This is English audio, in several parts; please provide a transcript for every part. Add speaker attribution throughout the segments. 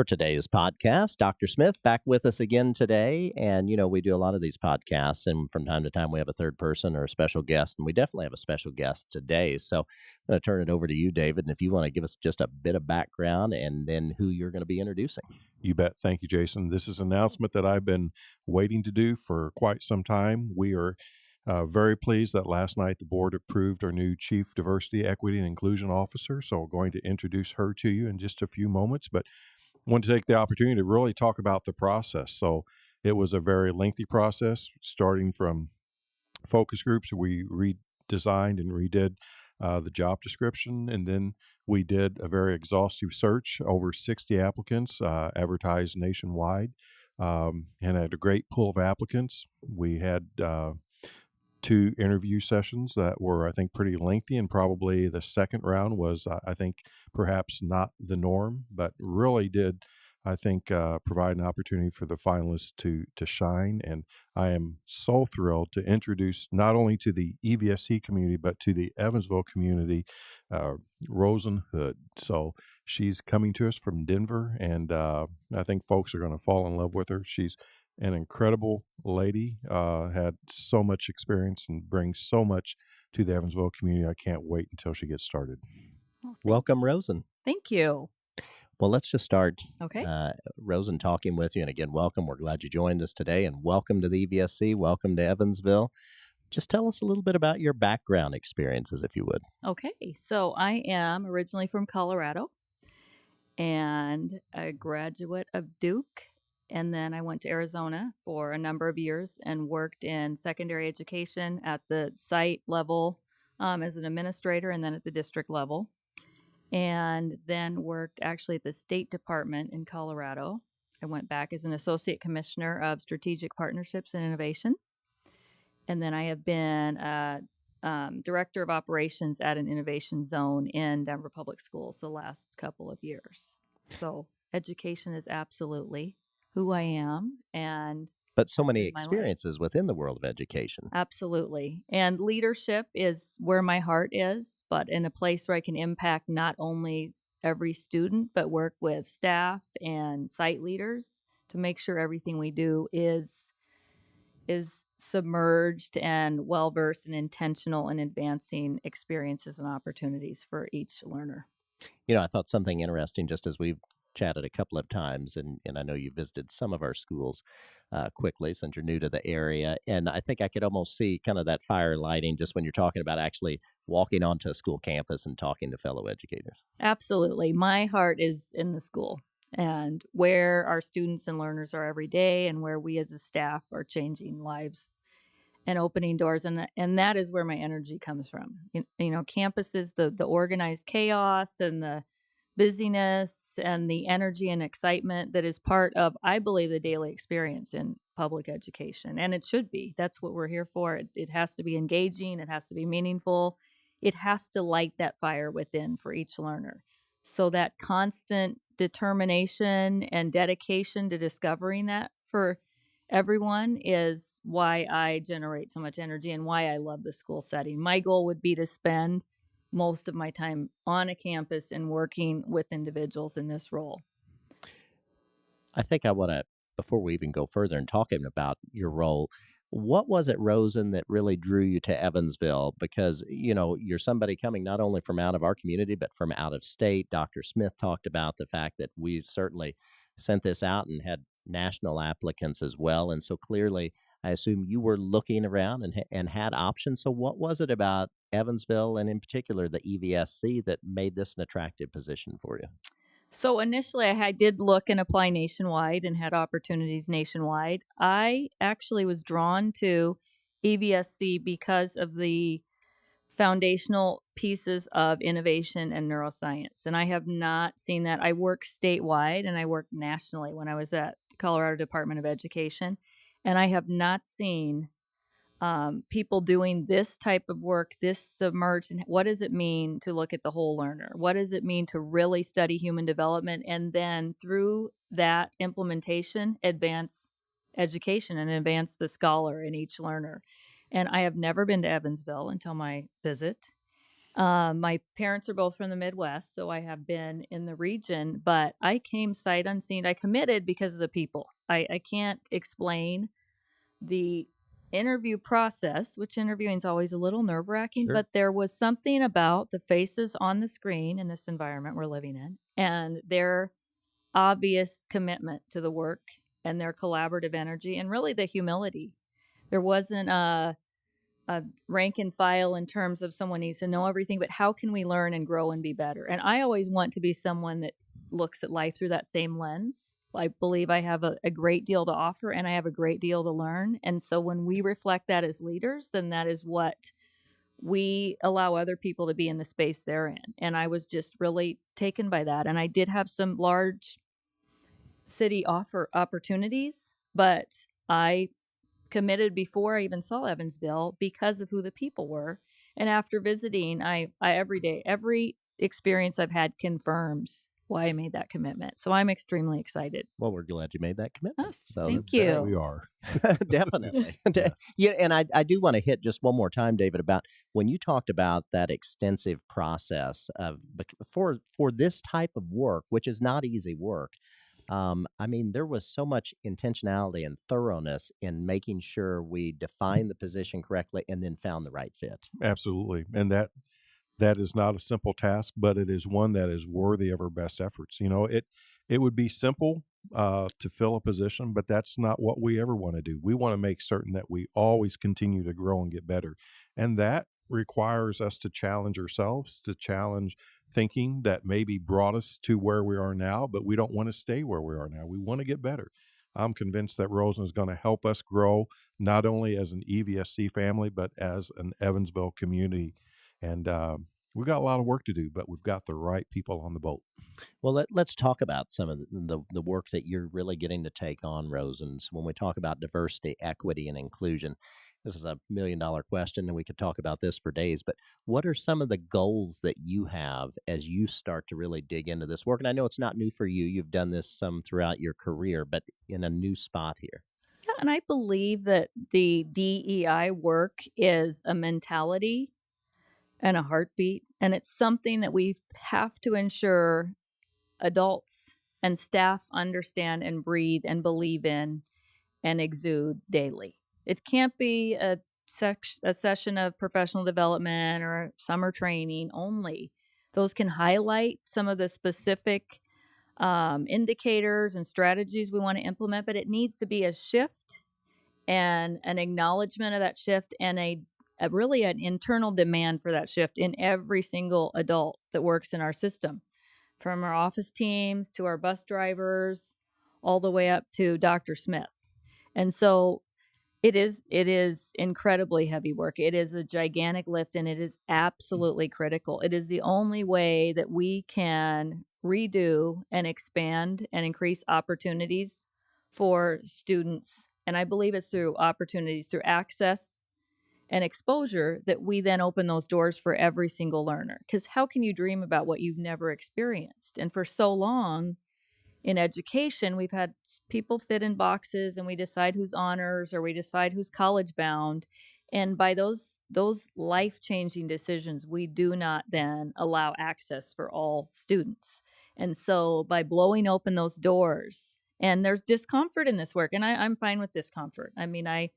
Speaker 1: For today's podcast, Dr. Smith back with us again today. And, we do a lot of these podcasts, and from time to time we have a third person or a special guest, and we definitely have a special guest today. So I'm going to turn it over to you, David. And if you want to give us just a bit of background and then who you're going to be introducing.
Speaker 2: You bet. Thank you, Jason. This is an announcement that I've been waiting to do for quite some time. We are very pleased that last night the board approved our new Chief Diversity, Equity, and Inclusion Officer. So we're going to introduce her to you in just a few moments. But I want to take the opportunity to really talk about the process. So it was a very lengthy process, starting from focus groups. We redesigned and redid the job description, and then we did a very exhaustive search, over 60 applicants, advertised nationwide, and had a great pool of applicants. We had 2 interview sessions that were, I think, pretty lengthy, and probably the second round was, I think, perhaps not the norm, but really did, I think, provide an opportunity for the finalists to shine. And I am so thrilled to introduce not only to the EVSC community, but to the Evansville community, Roseyn Hood. So she's coming to us from Denver, and I think folks are going to fall in love with her. She's an incredible lady, had so much experience and brings so much to the Evansville community. I can't wait until she gets started.
Speaker 3: Well,
Speaker 1: Welcome, Roseyn.
Speaker 3: Thank you.
Speaker 1: Well, let's just start,
Speaker 3: Okay.
Speaker 1: Roseyn, talking with you. And again, welcome. We're glad you joined us today, and welcome to the EVSC. Welcome to Evansville. Just tell us a little bit about your background experiences, if you would.
Speaker 3: Okay. So I am originally from Colorado and a graduate of Duke. And then I went to Arizona for a number of years and worked in secondary education at the site level as an administrator, and then at the district level. And then worked actually at the State Department in Colorado. I went back as an associate commissioner of strategic partnerships and innovation. And then I have been a director of operations at an innovation zone in Denver Public Schools the last couple of years. So education is absolutely who I am,
Speaker 1: but so many experiences within the world of education.
Speaker 3: Absolutely. And leadership is where my heart is, but in a place where I can impact not only every student, but work with staff and site leaders to make sure everything we do is submerged and well-versed and intentional in advancing experiences and opportunities for each learner.
Speaker 1: I thought something interesting, just as we've chatted a couple of times, and I know you visited some of our schools quickly since you're new to the area, and I think I could almost see kind of that fire lighting just when you're talking about actually walking onto a school campus and talking to fellow educators.
Speaker 3: Absolutely. My heart is in the school and where our students and learners are every day, and where we as a staff are changing lives and opening doors, and that is where my energy comes from. Campuses, the organized chaos and the busyness and the energy and excitement that is part of, I believe, the daily experience in public education. And it should be. That's what we're here for. It has to be engaging. It has to be meaningful. It has to light that fire within for each learner. So that constant determination and dedication to discovering that for everyone is why I generate so much energy and why I love the school setting. My goal would be to spend most of my time on a campus and working with individuals in this role.
Speaker 1: I think I want to, before we even go further and talking about your role, what was it, Roseyn, that really drew you to Evansville? Because, you're somebody coming not only from out of our community, but from out of state. Dr. Smith talked about the fact that we certainly sent this out and had national applicants as well. And so clearly, I assume you were looking around and had options. So what was it about Evansville, and in particular the EVSC, that made this an attractive position for you?
Speaker 3: So initially, I did look and apply nationwide and had opportunities nationwide. I actually was drawn to EVSC because of the foundational pieces of innovation and neuroscience. And I have not seen that. I work statewide and I worked nationally when I was at the Colorado Department of Education. And I have not seen people doing this type of work, this submerged. And what does it mean to look at the whole learner? What does it mean to really study human development? And then through that implementation, advance education and advance the scholar in each learner. And I have never been to Evansville until my visit. My parents are both from the Midwest, so I have been in the region, but I came sight unseen. I committed because of the people. I can't explain the interview process, which interviewing is always a little nerve wracking,
Speaker 1: Sure.
Speaker 3: but there was something about the faces on the screen in this environment we're living in and their obvious commitment to the work and their collaborative energy and really the humility. There wasn't a rank and file in terms of someone needs to know everything, but how can we learn and grow and be better? And I always want to be someone that looks at life through that same lens. I believe I have a great deal to offer and I have a great deal to learn. And so when we reflect that as leaders, then that is what we allow other people to be in the space they're in. And I was just really taken by that. And I did have some large city offer opportunities, but I committed before I even saw Evansville because of who the people were. And after visiting, I every day, every experience I've had confirms why I made that commitment. So I'm extremely excited.
Speaker 1: Well, we're glad you made that commitment.
Speaker 3: Yes,
Speaker 1: So
Speaker 3: thank
Speaker 2: That we
Speaker 3: you.
Speaker 2: are.
Speaker 1: definitely.
Speaker 2: Yes.
Speaker 1: Yeah, and I do want to hit just one more time, David, about when you talked about that extensive process of for this type of work, which is not easy work. I mean, there was so much intentionality and thoroughness in making sure we defined the position correctly and then found the right fit.
Speaker 2: Absolutely. And that is not a simple task, but it is one that is worthy of our best efforts. It would be simple to fill a position, but that's not what we ever want to do. We want to make certain that we always continue to grow and get better. And that requires us to challenge ourselves, to challenge thinking that maybe brought us to where we are now, but we don't want to stay where we are now. We want to get better. I'm convinced that Roseyn is going to help us grow not only as an EVSC family, but as an Evansville community. And we've got a lot of work to do, but we've got the right people on the boat.
Speaker 1: Well, let's talk about some of the work that you're really getting to take on, Rosens. When we talk about diversity, equity, and inclusion, this is $1 million question, and we could talk about this for days. But what are some of the goals that you have as you start to really dig into this work? And I know it's not new for you; you've done this some throughout your career, but in a new spot here.
Speaker 3: Yeah, and I believe that the DEI work is a mentality and a heartbeat, and it's something that we have to ensure adults and staff understand and breathe and believe in and exude daily. It can't be a session of professional development or summer training only. Those can highlight some of the specific indicators and strategies we want to implement, but it needs to be a shift and an acknowledgement of that shift and a really an internal demand for that shift in every single adult that works in our system, from our office teams to our bus drivers, all the way up to Dr. Smith. And so it is incredibly heavy work. It is a gigantic lift and it is absolutely critical. It is the only way that we can redo and expand and increase opportunities for students. And I believe it's through opportunities, through access and exposure, that we then open those doors for every single learner. Because how can you dream about what you've never experienced? And for so long, in education, we've had people fit in boxes and we decide who's honors or we decide who's college bound. And by those life-changing decisions, we do not then allow access for all students. And so by blowing open those doors, and there's discomfort in this work, and I'm fine with discomfort. I mean, I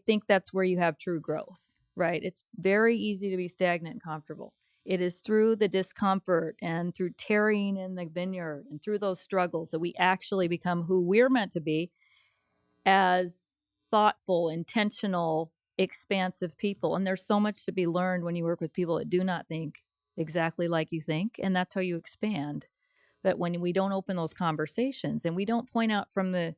Speaker 3: think that's where you have true growth, right? It's very easy to be stagnant and comfortable. It is through the discomfort and through tarrying in the vineyard and through those struggles that we actually become who we're meant to be as thoughtful, intentional, expansive people. And there's so much to be learned when you work with people that do not think exactly like you think. And that's how you expand. But when we don't open those conversations and we don't point out from the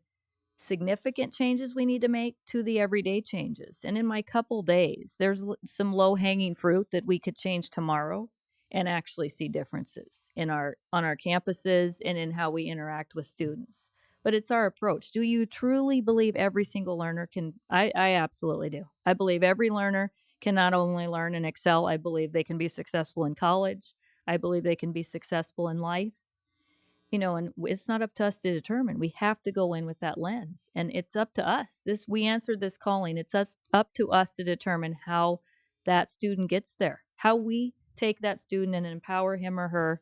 Speaker 3: significant changes we need to make to the everyday changes. And in my couple days, there's some low hanging fruit that we could change tomorrow and actually see differences in our on our campuses and in how we interact with students. But it's our approach. Do you truly believe every single learner can? I absolutely do. I believe every learner can not only learn and excel, I believe they can be successful in college. I believe they can be successful in life. And it's not up to us to determine. We have to go in with that lens, and it's up to us. We answered this calling. It's up to us to determine how that student gets there, how we take that student and empower him or her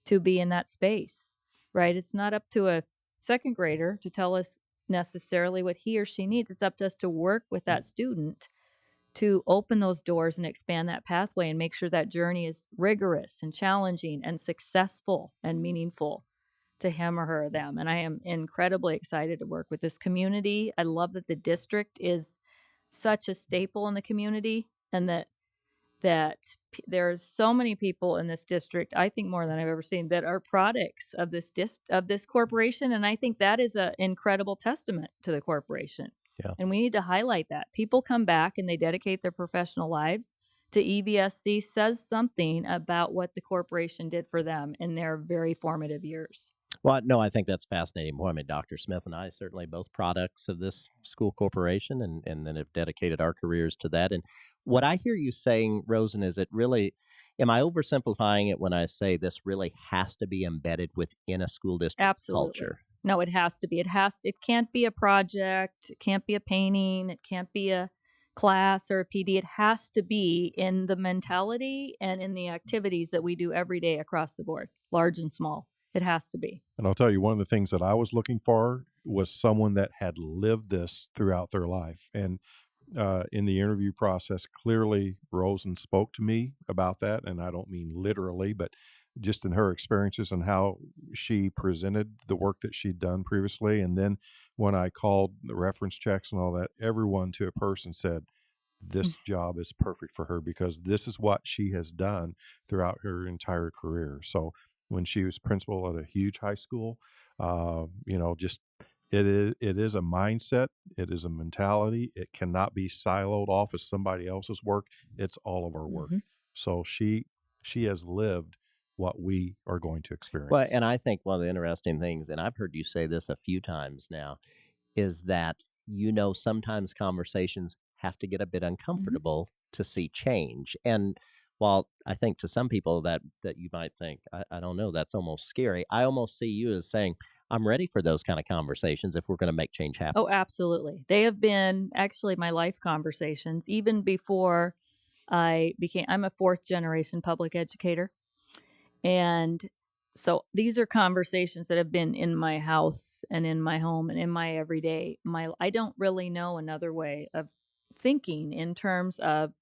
Speaker 3: to be in that space, right? It's not up to a second grader to tell us necessarily what he or she needs. It's up to us to work with that student to open those doors and expand that pathway and make sure that journey is rigorous and challenging and successful and meaningful to him or her or them. And I am incredibly excited to work with this community. I love that the district is such a staple in the community, and there's so many people in this district, I think more than I've ever seen, that are products of this corporation, and I think that is an incredible testament to the corporation.
Speaker 1: Yeah.
Speaker 3: And we need to highlight that. People come back and they dedicate their professional lives to EVSC, says something about what the corporation did for them in their very formative years.
Speaker 1: Well, no, I think that's fascinating. Well, I mean, Dr. Smith and I certainly both products of this school corporation, and then have dedicated our careers to that. And what I hear you saying, Rosen, is it really, am I oversimplifying it when I say this really has to be embedded within a school district
Speaker 3: Absolutely.
Speaker 1: culture?
Speaker 3: No, it has to be. It can't be a project. It can't be a painting. It can't be a class or a PD. It has to be in the mentality and in the activities that we do every day across the board, large and small. It has to be.
Speaker 2: And I'll tell you, one of the things that I was looking for was someone that had lived this throughout their life. And in the interview process, clearly Rosen spoke to me about that. And I don't mean literally, but just in her experiences and how she presented the work that she'd done previously. And then when I called the reference checks and all that, everyone to a person said, this job is perfect for her because this is what she has done throughout her entire career. So when she was principal at a huge high school, just it is a mindset. It is a mentality. It cannot be siloed off as somebody else's work. It's all of our work. So she has lived what we are going to experience.
Speaker 1: Well, and I think one of the interesting things, and I've heard you say this a few times now, is that, sometimes conversations have to get a bit uncomfortable to see change. And while I think to some people that you might think, I don't know, that's almost scary, I almost see you as saying, I'm ready for those kind of conversations if we're going to make change happen.
Speaker 3: Oh, absolutely. They have been actually my life conversations, even before I'm a fourth generation public educator. And so these are conversations that have been in my house and in my home and in my everyday. I don't really know another way of thinking in terms of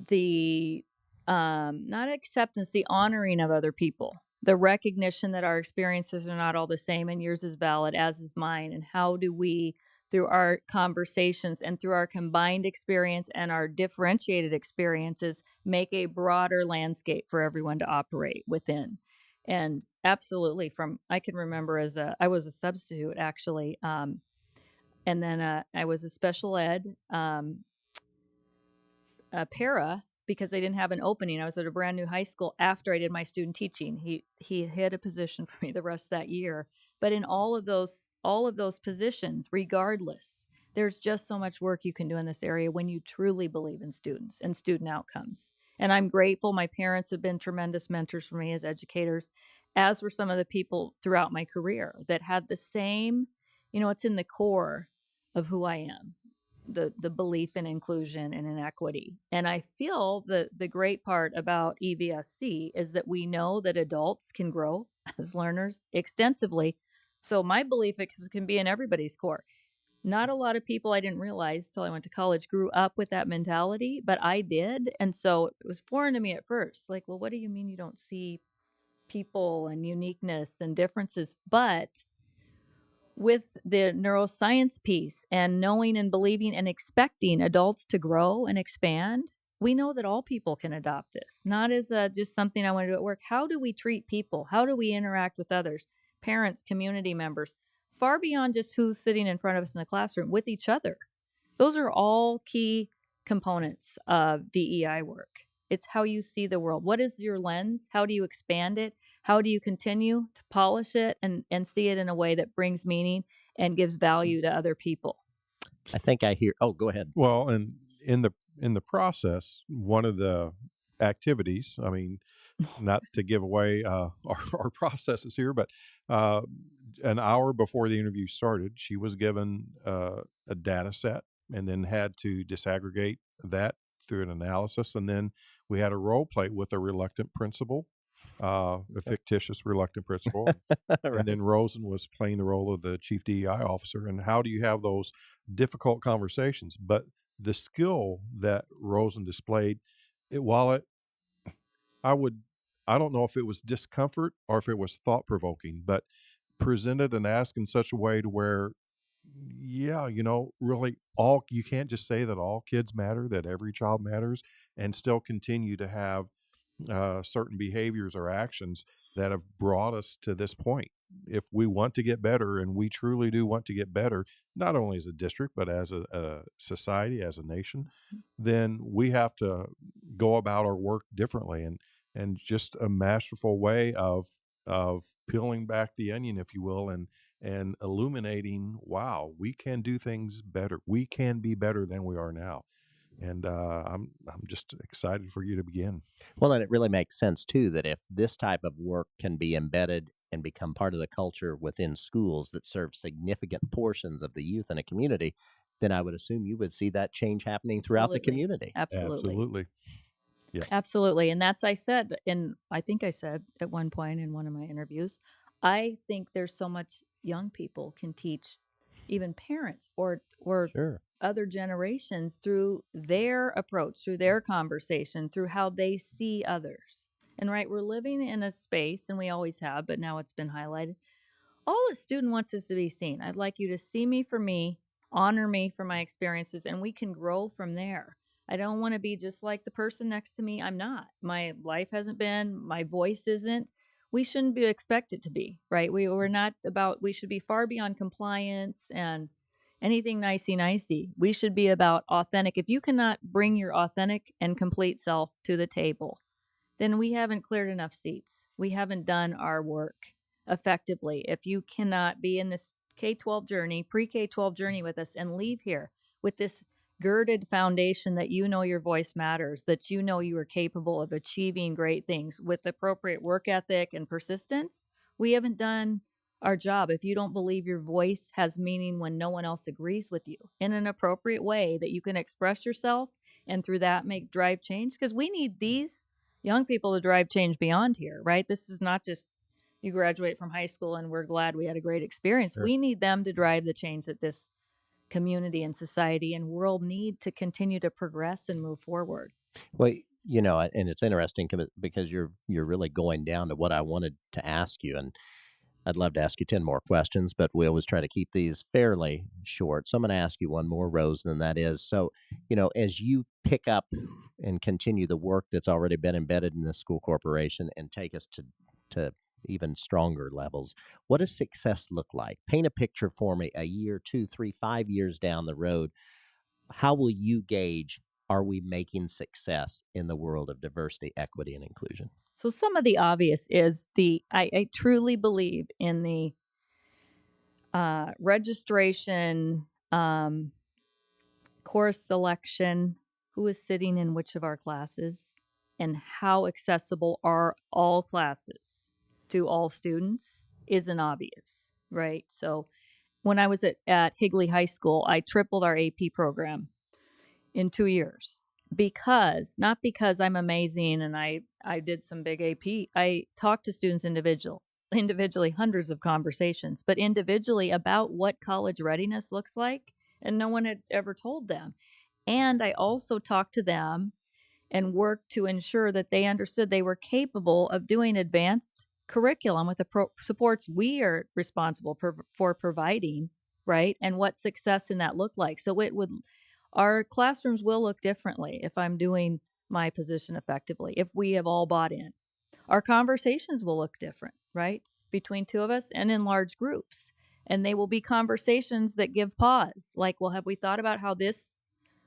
Speaker 3: the not acceptance, the honoring of other people, the recognition that our experiences are not all the same and yours is valid, as is mine. And how do we, through our conversations and through our combined experience and our differentiated experiences, make a broader landscape for everyone to operate within? And absolutely, I can remember I was a substitute actually, and then I was a special ed para because they didn't have an opening. I was at a brand new high school after I did my student teaching. He had a position for me the rest of that year. But in all of those positions, regardless, there's just so much work you can do in this area when you truly believe in students and student outcomes. And I'm grateful. My parents have been tremendous mentors for me as educators, as were some of the people throughout my career that had the same, it's in the core of who I am. The belief in inclusion and inequity. And I feel the great part about EVSC is that we know that adults can grow as learners extensively. So my belief is it can be in everybody's core. Not a lot of people, I didn't realize till I went to college, grew up with that mentality, but I did. And so it was foreign to me at first. Like, well, what do you mean you don't see people and uniqueness and differences? But with the neuroscience piece and knowing and believing and expecting adults to grow and expand, we know that all people can adopt this, not as just something I want to do at work. How do we treat people? How do we interact with others, parents, community members, far beyond just who's sitting in front of us in the classroom, with each other? Those are all key components of DEI work. It's how you see the world. What is your lens? How do you expand it? How do you continue to polish it and see it in a way that brings meaning and gives value to other people?
Speaker 1: I think I hear. Oh, go ahead.
Speaker 2: Well, and in the process, one of the activities, I mean, not to give away our processes here, but an hour before the interview started, she was given a data set and then had to disaggregate that through an analysis. And then we had a role play with a reluctant principal, a fictitious reluctant principal. And
Speaker 1: Right.
Speaker 2: then Rosen was playing the role of the chief DEI officer. And how do you have those difficult conversations? But the skill that Rosen displayed, while I would, I don't know if it was discomfort or if it was thought provoking, but presented and asked in such a way to where, yeah, really you can't just say that all kids matter, that every child matters, and still continue to have certain behaviors or actions that have brought us to this point. If we want to get better, and we truly do want to get better, not only as a district, but as a society, as a nation, then we have to go about our work differently, and just a masterful way of peeling back the onion, if you will, and illuminating, wow, we can do things better. We can be better than we are now. And I'm just excited for you to begin.
Speaker 1: Well, and it really makes sense too that if this type of work can be embedded and become part of the culture within schools that serve significant portions of the youth in a community, then I would assume you would see that change happening throughout the
Speaker 3: Absolutely.
Speaker 1: community.
Speaker 3: Absolutely.
Speaker 2: Absolutely. Yeah.
Speaker 3: Absolutely. And that's I said, and I think I said at one point in one of my interviews, I think there's so much young people can teach even parents or
Speaker 1: Sure.
Speaker 3: other generations through their approach, through their conversation, through how they see others. And right, we're living in a space, and we always have, but now it's been highlighted. All a student wants is to be seen. I'd like you to see me for me, honor me for my experiences, and we can grow from there. I don't want to be just like the person next to me. I'm not. My life hasn't been, my voice isn't. We shouldn't be expected to be, right? We're not about, we should be far beyond compliance and anything nicey nicey. We should be about authentic. If you cannot bring your authentic and complete self to the table, then we haven't cleared enough seats. We haven't done our work effectively. If you cannot be in this K 12 journey, pre K 12 journey with us and leave here with this girded foundation that you know your voice matters, that you know you are capable of achieving great things with appropriate work ethic and persistence, we haven't done our job. If you don't believe your voice has meaning when no one else agrees with you in an appropriate way that you can express yourself and through that drive change, because we need these young people to drive change beyond here, right? This is not just you graduate from high school and we're glad we had a great experience.
Speaker 2: Sure.
Speaker 3: We need them to drive the change that this community and society and world need to continue to progress and move forward.
Speaker 1: Well, and it's interesting because you're really going down to what I wanted to ask you, and I'd love to ask you 10 more questions, but we always try to keep these fairly short. So I'm going to ask you one more, Rose, and that is, so, as you pick up and continue the work that's already been embedded in this school corporation and take us to even stronger levels, what does success look like? Paint a picture for me a year, 2, 3, 5 years down the road. How will you gauge, are we making success in the world of diversity, equity, and inclusion?
Speaker 3: So some of the obvious is I truly believe in the registration, course selection, who is sitting in which of our classes, and how accessible are all classes to all students isn't obvious, right? So when I was at Higley High School, I tripled our AP program in 2 years not because I'm amazing and I did some big AP. I talked to students individually, hundreds of conversations, but individually about what college readiness looks like. And no one had ever told them. And I also talked to them and worked to ensure that they understood they were capable of doing advanced curriculum with the supports we are responsible for providing, right? And what success in that looked like. So our classrooms will look differently if I'm doing my position effectively, if we have all bought in. Our conversations will look different, right? Between two of us and in large groups. And they will be conversations that give pause. Like, well, have we thought about how this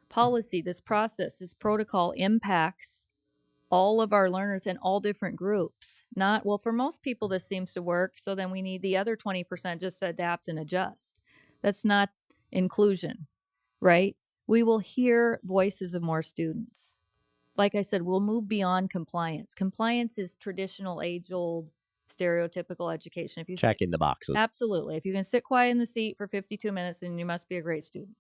Speaker 3: policy, this process, this protocol impacts all of our learners in all different groups? Not, well, for most people, this seems to work. So then we need the other 20% just to adapt and adjust. That's not inclusion, right? We will hear voices of more students. Like I said, we'll move beyond compliance. Compliance is traditional, age-old, stereotypical education. If you
Speaker 1: Checking the boxes.
Speaker 3: absolutely, if you can sit quiet in the seat for 52 minutes, then you must be a great student.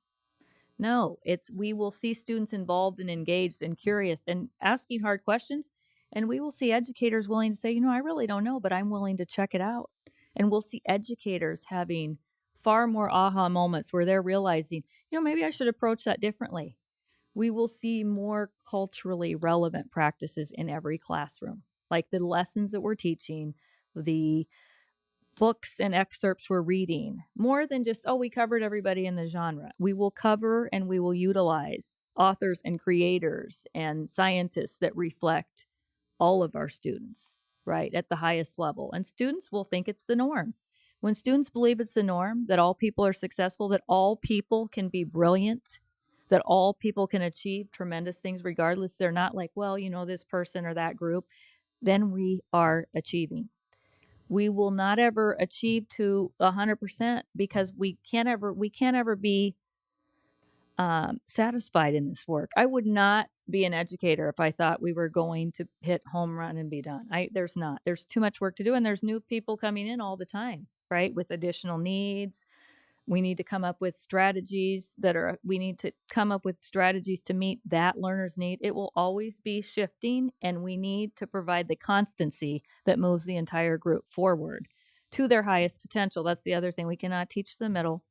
Speaker 3: No, it's we will see students involved and engaged and curious and asking hard questions. And we will see educators willing to say, I really don't know, but I'm willing to check it out. And we'll see educators having far more aha moments where they're realizing, maybe I should approach that differently. We will see more culturally relevant practices in every classroom, like the lessons that we're teaching, the books and excerpts we're reading, more than just, we covered everybody in the genre. We will cover and we will utilize authors and creators and scientists that reflect all of our students, right, at the highest level. And students will think it's the norm. When students believe it's the norm, that all people are successful, that all people can be brilliant, that all people can achieve tremendous things, regardless, they're not like, this person or that group, then we are achieving. We will not ever achieve to 100% because we can't ever be satisfied in this work. I would not be an educator if I thought we were going to hit home run and be done. There's too much work to do, and there's new people coming in all the time, right, with additional needs. We need to come up with strategies to meet that learner's need. It will always be shifting, and we need to provide the constancy that moves the entire group forward to their highest potential. That's the other thing. We cannot teach the middle,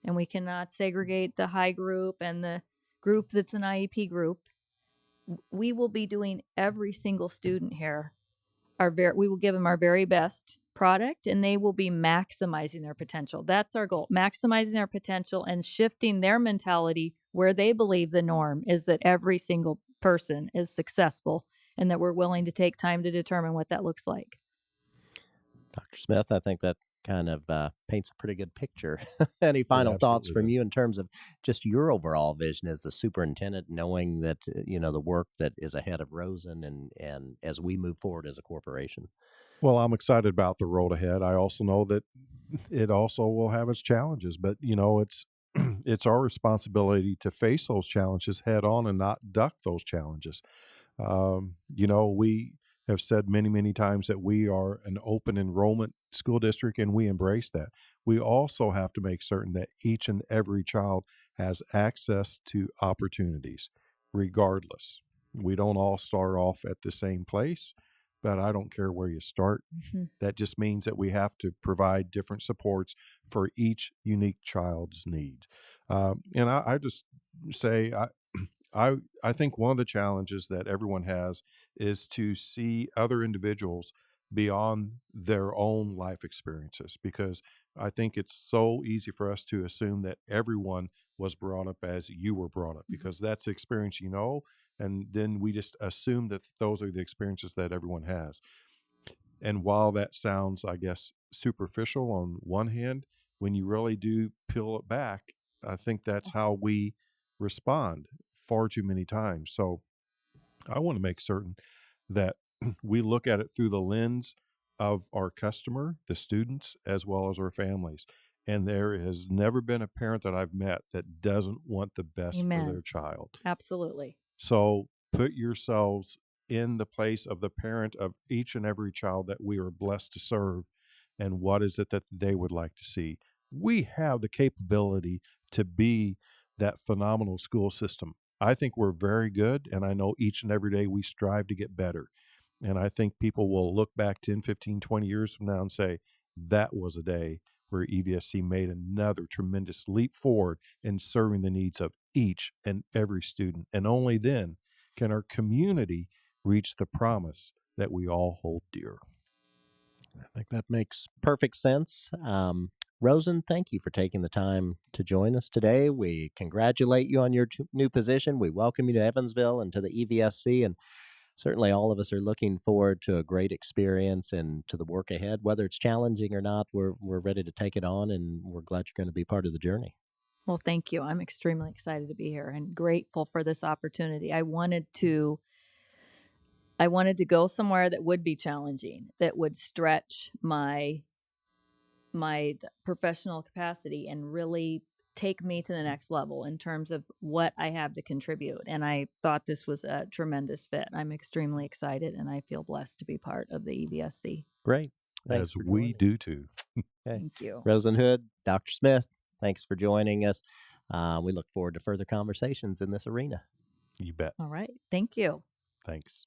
Speaker 3: and we cannot segregate the high group and the group that's an IEP group. We will be doing every single student here we will give them our very best product, and they will be maximizing their potential. That's our goal, maximizing their potential and shifting their mentality where they believe the norm is that every single person is successful and that we're willing to take time to determine what that looks like.
Speaker 1: Dr. Smith, I think that kind of paints a pretty good picture. Any
Speaker 2: It
Speaker 1: final thoughts
Speaker 2: absolutely
Speaker 1: from
Speaker 2: does.
Speaker 1: you in terms of just your overall vision as a superintendent, knowing that, the work that is ahead of Roseyn and as we move forward as a corporation?
Speaker 2: Well, I'm excited about the road ahead. I also know that it also will have its challenges, but it's it's our responsibility to face those challenges head on and not duck those challenges. We have said many, many times that we are an open enrollment school district, and we embrace that. We also have to make certain that each and every child has access to opportunities, regardless. We don't all start off at the same place, but I don't care where you start.
Speaker 3: Mm-hmm.
Speaker 2: That just means that we have to provide different supports for each unique child's needs. And I just say, I think one of the challenges that everyone has is to see other individuals beyond their own life experiences, because I think it's so easy for us to assume that everyone was brought up as you were brought up, because that's the experience and then we just assume that those are the experiences that everyone has. And while that sounds, I guess, superficial on one hand, when you really do peel it back, I think that's how we respond far too many times. So I want to make certain that we look at it through the lens of our customer, the students, as well as our families. And there has never been a parent that I've met that doesn't want the best for their
Speaker 3: Amen.
Speaker 2: child.
Speaker 3: Absolutely.
Speaker 2: So put yourselves in the place of the parent of each and every child that we are blessed to serve, and what is it that they would like to see. We have the capability to be that phenomenal school system. I think we're very good, and I know each and every day we strive to get better. And I think people will look back 10, 15, 20 years from now and say, that was a day where EVSC made another tremendous leap forward in serving the needs of each and every student. And only then can our community reach the promise that we all hold dear.
Speaker 1: I think that makes perfect sense. Roseyn, thank you for taking the time to join us today. We congratulate you on your new position. We welcome you to Evansville and to the EVSC, and certainly all of us are looking forward to a great experience and to the work ahead. Whether it's challenging or not, we're ready to take it on, and we're glad you're going to be part of the journey.
Speaker 3: Well, thank you. I'm extremely excited to be here and grateful for this opportunity. I wanted to go somewhere that would be challenging, that would stretch my professional capacity and really take me to the next level in terms of what I have to contribute. And I thought this was a tremendous fit. I'm extremely excited, and I feel blessed to be part of the EVSC.
Speaker 1: Great. Thanks
Speaker 2: As
Speaker 1: for
Speaker 2: we
Speaker 1: joining.
Speaker 2: do too.
Speaker 1: Okay.
Speaker 3: Thank you.
Speaker 1: Roseyn Hood, Dr. Smith, thanks for joining us. We look forward to further conversations in this arena.
Speaker 2: You bet.
Speaker 3: All right. Thank you.
Speaker 2: Thanks.